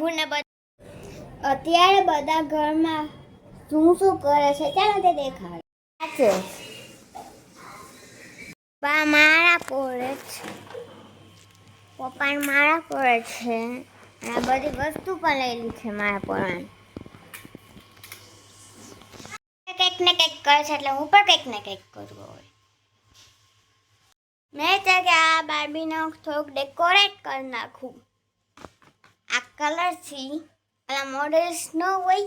પ્રભુને અત્યારે બધા ઘરમાં શું કરે છે ચાલો તે દેખાડ છે. બા માળા પોળે છે, પપ્પા માળા પોળે છે, આ બધી વસ્તુ પણ લેલી છે માળા પોળવાની. કંઈક ને કંઈક કરે છે એટલે હું પણ કંઈક ને કંઈક કરવું હોય. મેં તો કે આ બાર્બીને થોડુંક ડેકોરેટ કરી નાખું. આ કલરથી પેલા મોડલ્સ ન હોય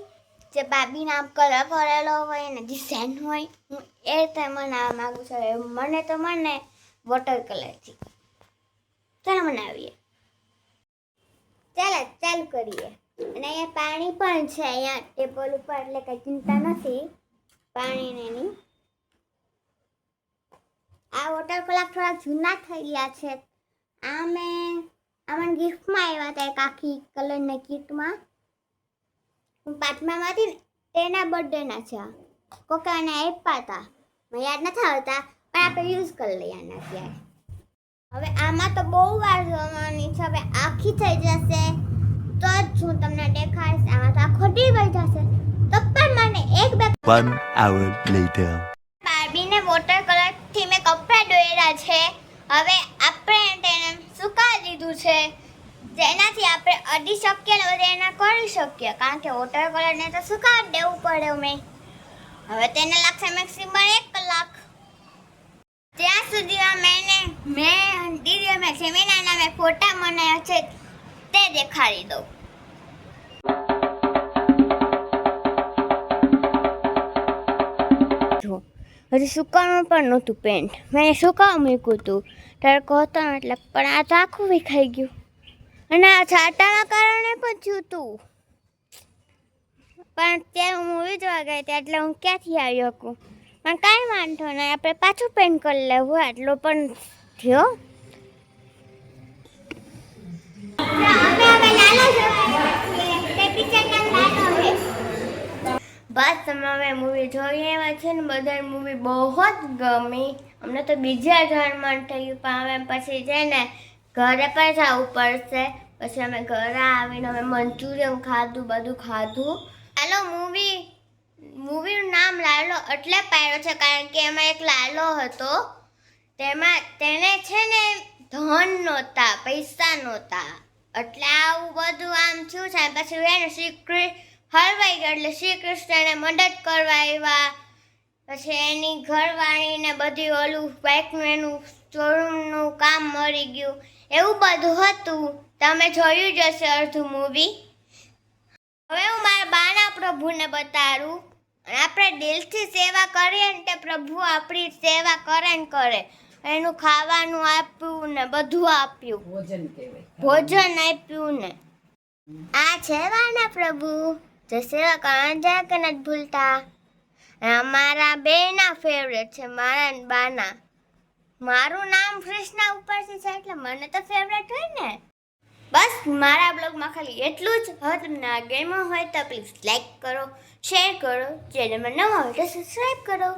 જે બાર્બીના કલર કરેલો હોય ને ડિઝાઇન હોય, હું એ રીતે બનાવવા માંગુ છું. મને વોટર કલરથી ચાલો બનાવીએ. ચાલુ કરીએ. અને અહીંયા પાણી પણ છે અહીંયા ટેબલ ઉપર એટલે કંઈ ચિંતા નથી પાણીની. આ વોટર કલર થોડા જૂના થઈ ગયા છે. આમાં ગિફ્ટમાં આવ્યા હતા એક આખી કલરની કીટમાં. હું 5મામાં હતી ને તેના બર્થડેના છે. કોકાને આપ્યા હતા, મને યાદ નથી આવતા પણ આપણે યુઝ કરી લઈએ આના ત્યારે. હવે આમાં તો બહુ વાર જોવાની છે. હવે આખી થઈ જશે તો જ હું તમને દેખાડીશ. આમાં તો આ ખોટી વહી જશે તો પણ મને 1 hour later. બાર્બીને વોટર કલરથી મેં કપડાં દોર્યા છે. હવે આપણે તેને સુકાવી દીધું છે જેનાથી આપણે અડી શકીએ ને બધે એના કરી શકીએ. કારણ કે વોટર કલરને તો સુકાવી દેવું પડે. હવે તેને લાગશે મેક્સિમમ 1 કલાક. ત્યાં સુધીમાં મેં સેમિનારના નામે ફોટા બનાવ્યા છે તે દેખાડી દઉં. હજી સુકાવાનું પણ નહોતું પેન્ટ. મેં સુકાવા મૂક્યું હતું તડકો હતો એટલે, પણ આ તો આખું વિખાઈ ગયું. અને આ છાંટાના કારણે પણ થયું હતું. પણ ત્યારે હું મૂવી જોવા ગઈ હતી એટલે હું ક્યાંથી આવી શકું. પણ કાંઈ વાંધો નહીં, આપણે પાછું પેન્ટ કરી લેવું. આટલો પણ થયો. બસ અમે મૂવી જોઈ આવ્યા છે ને બધા મૂવી બહુ જ ગમી. અમને તો બીજા ઘરમાં થયું પણ હવે પછી છે ને ઘરે પણ જવું પડશે. પછી અમે ઘરે આવીને અમે મંચુરિયન ખાધું, બધું ખાધું. ચાલો મૂવીનું નામ લાલો એટલે પાડ્યો છે કારણ કે એમાં એક લાલો હતો. તેને છે ને ધન નહોતા, પૈસા નહોતા એટલે આવું બધું આમ થયું છે. પછી એને શ્રી હલવાઈ ગયો એટલે શ્રી કૃષ્ણને મદદ કરવા આવ્યા. પછી એની ઘરવાળીને બધી ઓલું બાઇકનું એનું શોરૂમનું કામ મળી ગયું. એવું બધું હતું. તમે જોયું જ હશે અડધું મૂવી. હવે હું મારા બાના પ્રભુને બતાડું. આપણે દિલથી સેવા કરીએ ને તે પ્રભુ આપણી સેવા કરે ને કરે. એનું ખાવાનું આપ્યું ને બધું આપ્યું, ભોજન આપ્યું ને. આ છે બાના પ્રભુ જે સેવા કરવાનું જરાક નથી ભૂલતા. મારા બેના ફેવરેટ છે, મારા ને બાના. મારું નામ કૃષ્ણા ઉપરથી છે એટલે મને તો ફેવરેટ હોય ને. બસ મારા બ્લોગમાં ખાલી એટલું જ. હવે તમને આ ગેમ હોય તો પ્લીઝ લાઈક કરો, શેર કરો, ચેનલમાં નવા હોય તો સબસ્ક્રાઈબ કરો.